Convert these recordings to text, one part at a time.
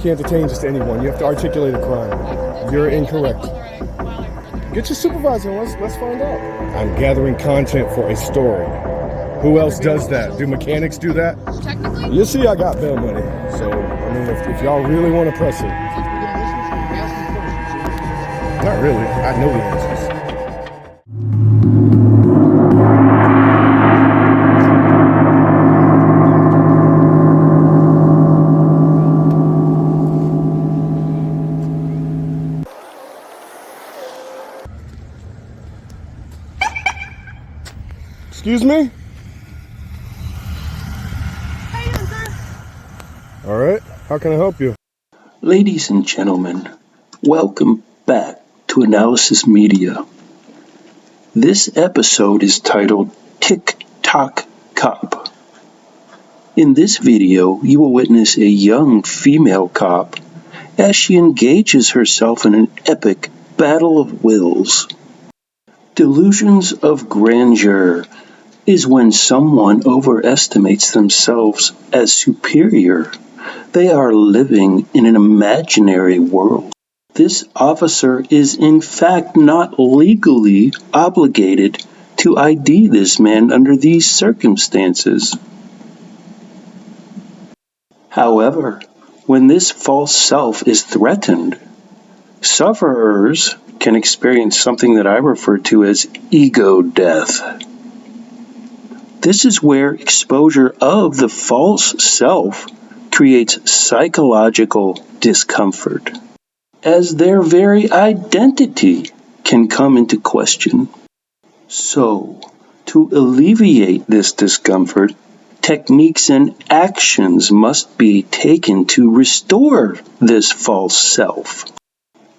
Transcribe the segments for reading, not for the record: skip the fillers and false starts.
can't detain just anyone. You have to articulate a crime. You're incorrect. Get your supervisor and let's find out. I'm gathering content for a story. Who else does that? Do mechanics do that? Technically? You see, I got bail money. So, I mean, if y'all really want to press it. Not really. I know the answers. Excuse me? How you doing, sir? All right. How can I help you? Ladies and gentlemen, welcome back to Analysis Media. This episode is titled Tick-Tock Cop. In this video, you will witness a young female cop as she engages herself in an epic battle of wills. Delusions of grandeur is when someone overestimates themselves as superior. They are living in an imaginary world. This officer is in fact not legally obligated to ID this man under these circumstances. However, when this false self is threatened, sufferers can experience something that I refer to as ego death. This is where exposure of the false self creates psychological discomfort, as their very identity can come into question. So, to alleviate this discomfort, techniques and actions must be taken to restore this false self,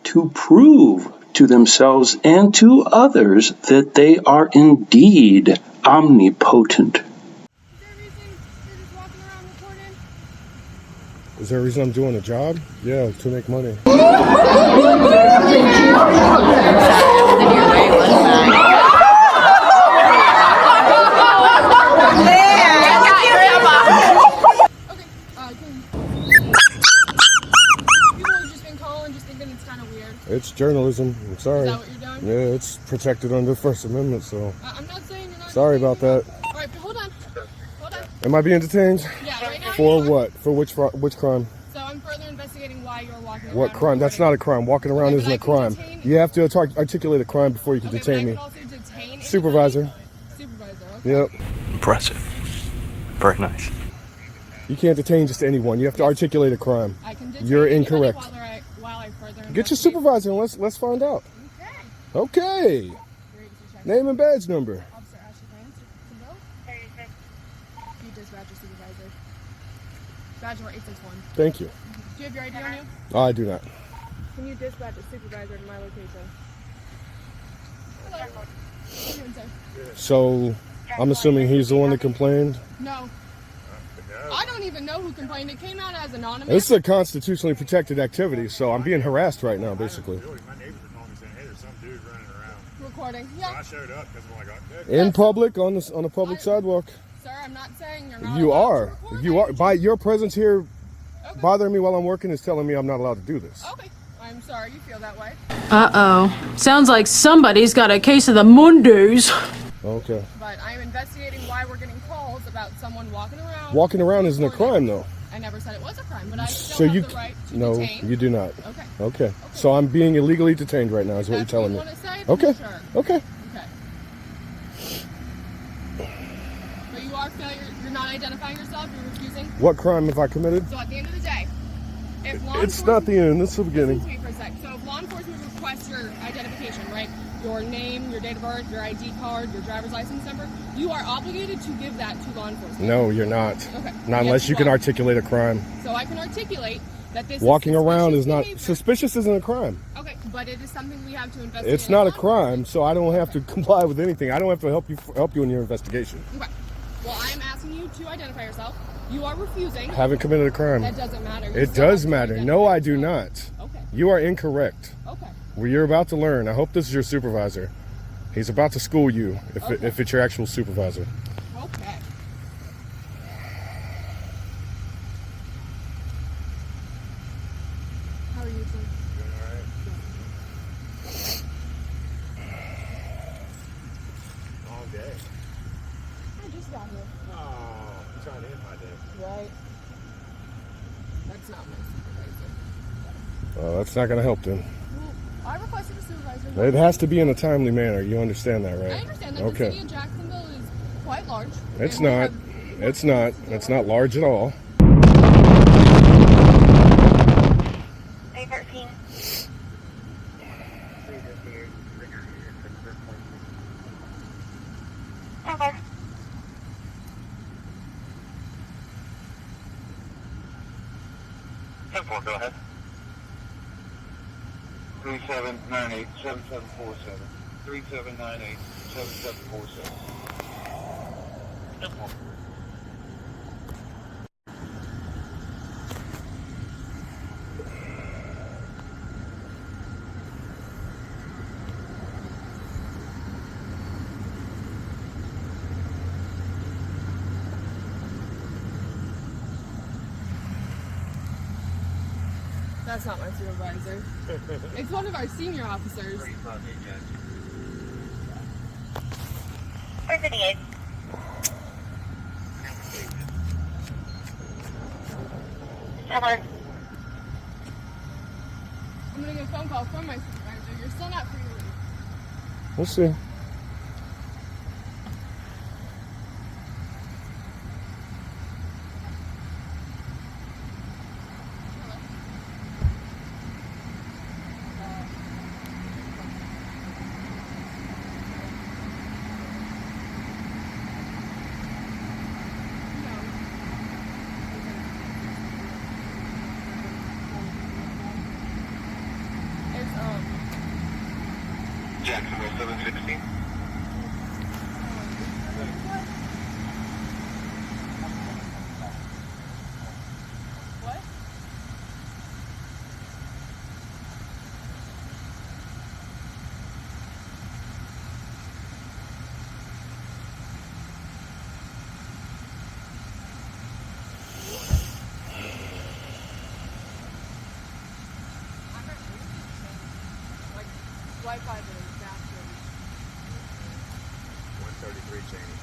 to prove to themselves and to others that they are indeed omnipotent. Is there a reason I'm doing a job? Yeah, to make money. It's journalism. I'm sorry. Is that what you're doing? Yeah, it's protected under the First Amendment, so. I'm not saying you're not. Sorry about that. All right, but hold on. Am I being detained? Yeah, right now. For what? For which crime? So I'm further investigating why you're walking around. What crime? That's not a crime. Walking around isn't a crime. You have to articulate a crime before you can detain me. Supervisor. Supervisor. Okay. Yep. Impressive. Very nice. You can't detain just anyone. You have to articulate a crime. I can detain You're incorrect. While I further Get your supervisor and let's find out. Okay. Name and badge number. Officer Ashley Grant, you dispatch your supervisor. Badge number 861. Thank you. Do you have your ID on you? I do not. Can you dispatch a supervisor to my location? Hello. What are you doing, sir? So, I'm assuming he's the one that complained? No. I don't even know who complained. It came out as anonymous. This is a constitutionally protected activity, so I'm being harassed right now, basically. My neighbors are calling me saying, hey, there's some dude running around. Recording. So I showed up because I'm like, In public, on a public sidewalk. Sir, I'm not saying you're not. You are. allowed to record You are. me. By your presence here bothering me while I'm working is telling me I'm not allowed to do this. Okay. I'm sorry you feel that way. Uh-oh. Sounds like somebody's got a case of the Mundus. Okay. But I am investigating why we're getting calls about someone walking around. Walking around isn't a crime, though. I never said it was a crime, but I So still you have the right to no, detain. you do not. Okay. Okay. So I'm being illegally detained right now, is what you're That's what telling you me. want to say? Okay. Sure. Okay. Okay. But you are you're not identifying yourself. You're refusing. What crime have I committed? So at the end of the day, if law It's not the end. It's the beginning. Listen to me for a sec. So if law enforcement requests your identification, right? Your name, your date of birth, your ID card, your driver's license number, you are obligated to give that to law enforcement. No, you're not. Okay. Not unless you can articulate a crime. So I can articulate that this Walking is around is suspicious not behavior. suspicious. Isn't a crime. Okay, but it is something we have to investigate. It's not a as law crime, so I don't have to comply with anything. I don't have to help you in your investigation. enforcement. Okay. Well, I'm asking you to identify yourself. You are refusing. I haven't committed a crime. That doesn't matter. You It still does have to matter. identify No, I do yourself. not. Okay. You are incorrect. Okay. Well, you're about to learn. I hope this is your supervisor. He's about to school you if it's your actual supervisor. Okay. you, sir? Doing all right? Long day. I just got here. Oh, I'm trying to end my day. Right. That's not my supervisor. Well, that's not going to help then. Well, I requested a supervisor. It has to be in a timely manner. You understand that, right? I understand that the Okay. city of Jacksonville is quite large. It's and we not. have- It's not. It's not large at all. 13. Okay. 10-4, go ahead. 3798 7747. 3798 7747. 10-4. That's not my supervisor. It's one of our senior officers. 38. Hello. I'm gonna get a phone call from my supervisor. You're still not free to leave. We'll see. It's Jacksonville 716. what? Like Wi-Fi is faster. 133 Cheney.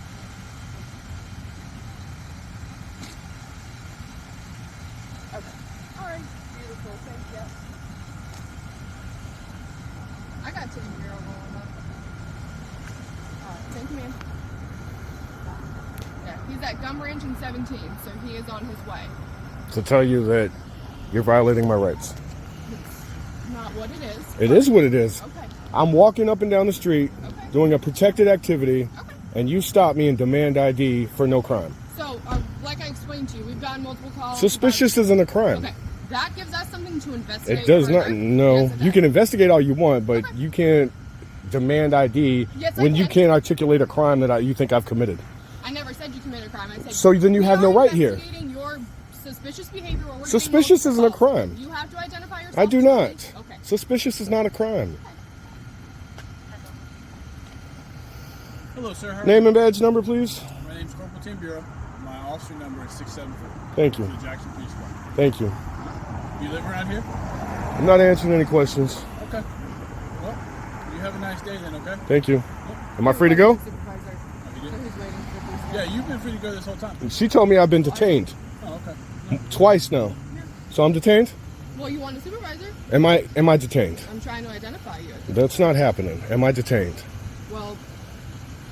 Okay. Alright. Beautiful. Thank you. I got 10-year on that. Alright. Thank you, man. Yeah, he's at Gum Ranch in 17, so he is on his way. To tell you that you're violating my rights. It's not what it is. It is what it is. Okay. I'm walking up and down the street Okay. doing a protected activity, Okay. and you stop me and demand ID for no crime. So, like I explained to you, we've gotten multiple calls. Suspicious isn't a crime. Okay. That gives us something to investigate. It does not. further. No, Yes, it you does. can investigate all you want, but Okay. you can't demand ID Yes, I when you can. can't articulate a crime that you think I've committed. I never said you committed a crime. I said. So then you we have no are right here. investigating your suspicious behavior. Or we're getting Suspicious multiple isn't a calls. crime. You have to identify yourself. I do clearly. not. Okay. Suspicious is not a crime. Hello, sir. How are Name you? and badge number, please. My name's Corporal Tim Bureau. My officer number is 674. Thank you. The Jackson Police Department. Thank you. You live around here? I'm not answering any questions. Okay. Well, you have a nice day then, okay? Thank you. Am I free to go? Supervisor. Oh, you So did? who's waiting for the police? Yeah, you've been free to go this whole time. She told me I've been detained Oh, okay. twice now. So I'm detained? Well, you want a supervisor? Am I detained? I'm trying to identify you. That's not happening. Am I detained? Well,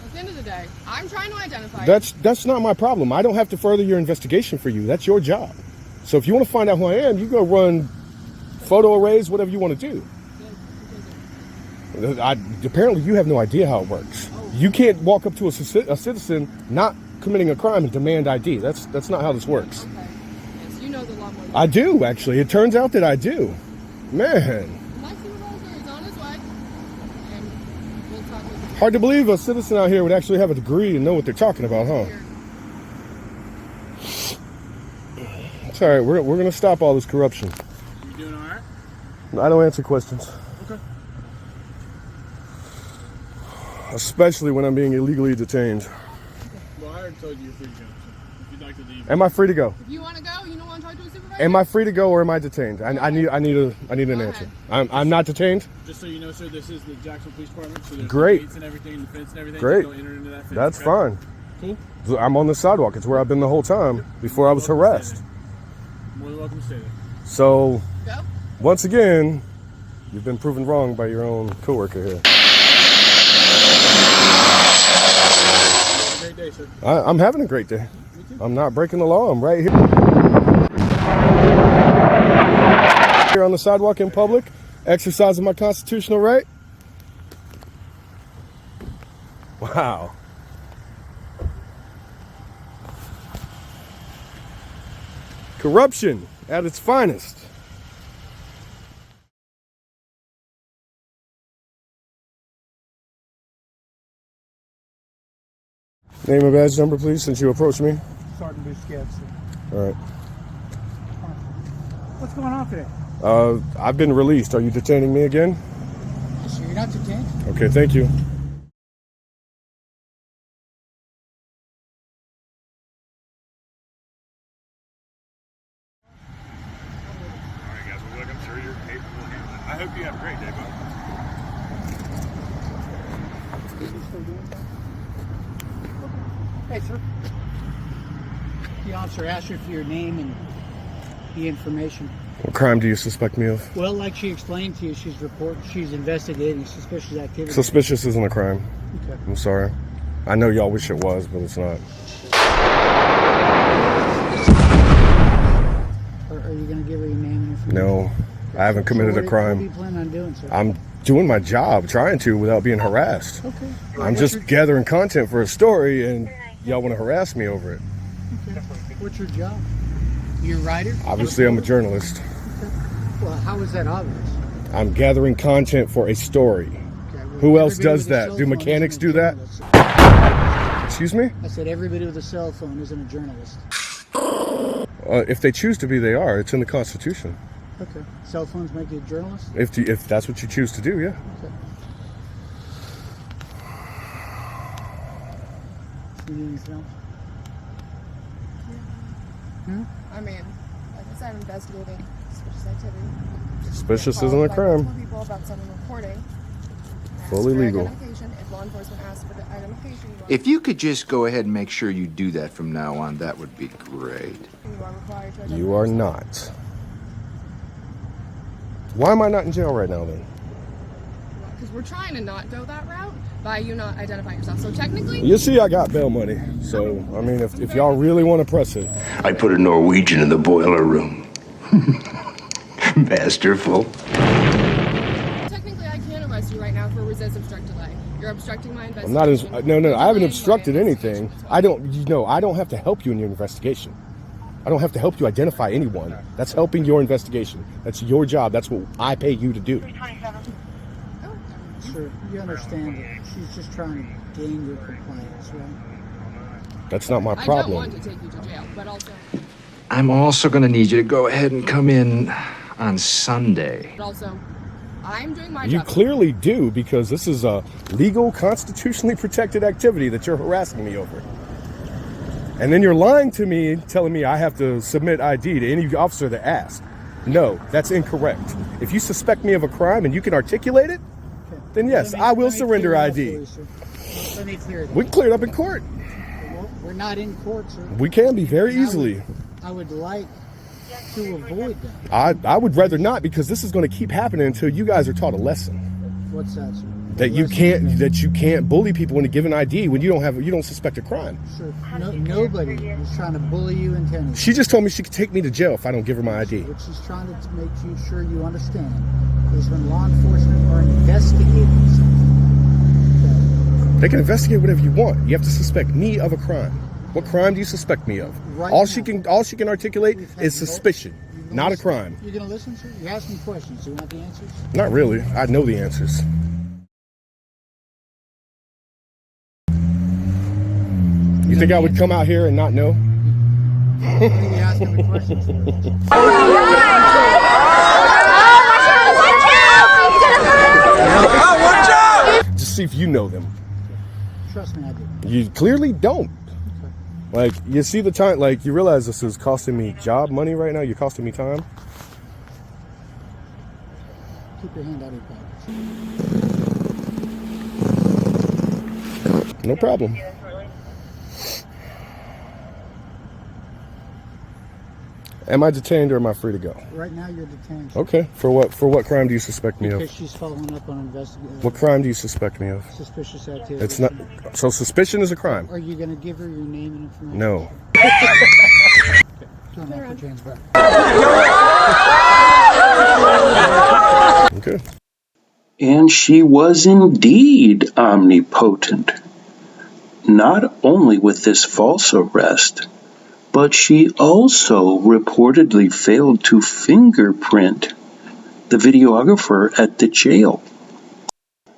at the end of the day, I'm trying to identify you. That's not my problem. I don't have to further your investigation for you. That's your job. So if you want to find out who I am, you go run photo arrays, whatever you want to do. Apparently you have no idea how it works. You can't walk up to a citizen not committing a crime and demand ID. That's not how this works. Okay. Yes, you know the law more than I do, actually. It turns out that I do. Man, my supervisor is on his way, and we'll talk with you hard to believe a citizen out here would actually have a degree and know what they're talking about, huh? here. It's all right. We're going to stop all this corruption. You doing all right? I don't answer questions. Okay. Especially when I'm being illegally detained. Well, I already told you you're free to go. So if you'd like to leave. Am I free to go? If you want to go, you don't want to talk to a supervisor? Am I free to go or am I detained? I need an Go answer. ahead. I'm not detained. Just so you know, sir, this is the Jacksonville Police Department. So there's Great. the gates and everything, the fence and everything. Great. Just don't enter into that fence. That's okay? fine. Cool. I'm on the sidewalk. It's where I've been the whole time before I was harassed. More than welcome to stay there. So, Go. once again, you've been proven wrong by your own coworker here. Have a great day, sir. I'm having a great day. I'm not breaking the law. I'm right here. Here on the sidewalk in public, exercising my constitutional right. Wow. Corruption at its finest. Name and badge number, please, since you approached me. Sergeant Busquets. All right. What's going on today? I've been released. Are you detaining me again? So you're not detained? Okay, thank you. All right, guys. Well, look, I'm sure you're capable of handling it. I hope you have a great day, bud. Hey, sir. The officer asked you for your name and the information. What crime do you suspect me of? Well, like she explained to you, she's investigating suspicious activity. Suspicious isn't a crime. Okay. I'm sorry. I know y'all wish it was, but it's not. Are you going to give her your name and information? No, I haven't committed a What do crime. you plan on doing, sir? I'm doing my job, trying to, without being harassed. Okay. I'm just gathering content for a story, and y'all want to harass me over it. Okay. What's your job? You're a writer? Obviously, I'm a journalist. Well, how is that obvious? I'm gathering content for a story. Okay, well, Who else everybody does with a that? cell Do phone mechanics isn't a do that? journalist. Excuse me? I said everybody with a cell phone isn't a journalist. If they choose to be, they are. It's in the Constitution. Okay. Cell phones make you a journalist? If that's what you choose to do, yeah. Okay. You need anything else? I mean, like I said, I'm investigating suspicious activity. Suspicious isn't a crime. Multiple people about someone reporting. Ask Fully for legal. identification. If law enforcement asks for the identification, If you could just go ahead and make sure you do that from now on, that would be great. you are required to identify You are yourself. not. Why am I not in jail right now, then? Because we're trying to not go that route by you not identifying yourself. So technically, You see, I got bail money. So, I mean, if y'all really want to press it, I put a Norwegian in the boiler room. Masterful. technically, I can arrest you right now for resist obstruct delay. You're obstructing my I'm not. investigation. No, I haven't Delaying obstructed my anything. investigation. I don't. I don't have to help you in your investigation. I don't have to help you identify anyone. That's helping your investigation. That's your job. That's what I pay you to do. 327. Sir, you understand that she's just trying to gain your compliance, right? That's not my I don't problem. want to take you to jail, but also, I'm also going to need you to go ahead and come in on Sunday. I'm doing my You job. clearly do, because this is a legal, constitutionally protected activity that you're harassing me over. And then you're lying to me, telling me I have to submit ID to any officer that asks. No, that's incorrect. If you suspect me of a crime and you can articulate it, Okay. then yes, Let me- I will let me surrender clear it up ID. for you, sir. Let me clear it We up. can clear it up in court. We're not in court, sir. We can be very easily. I would like to avoid that. I would rather not, because this is going to keep happening until you guys are taught a lesson. What's that, sir? That you can't bully people into giving ID when you don't suspect a crime. Sir, nobody is trying to bully you intentionally. She just told me she could take me to jail if I don't give her my ID. What she's trying to make sure you understand is when law enforcement are investigating something. They can investigate whatever you want. You have to suspect me of a crime. What crime do you suspect me of? Right all now. she can articulate is suspicion, not a crime. You're going to listen, sir? You're asking questions. Do you want the answers? Not really. I know the answers. You think I would come out here and not know? What are you asking the questions for? Just see if you know them. Trust me, I do. You clearly don't. Like, you see the time, like, you realize this is costing me job money right now? You're costing me time? Keep your hand out of your pocket. No problem. Am I detained or am I free to go? Right now you're detained. Okay. For what crime do you suspect me of? Because she's following up on investigation. What crime do you suspect me of? Suspicious activity. It's not. So suspicion is a crime? Are you going to give her your name and information? No. Turn off your hands back. Okay. And she was indeed omnipotent. Not only with this false arrest, but she also reportedly failed to fingerprint the videographer at the jail.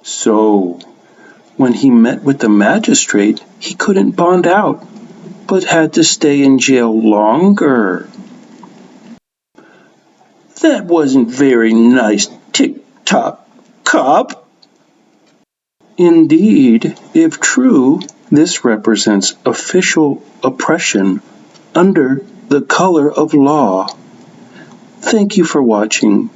So, when he met with the magistrate, he couldn't bond out, but had to stay in jail longer. That wasn't very nice, tick-tock cop. Indeed, if true, this represents official oppression under the color of law. Thank you for watching.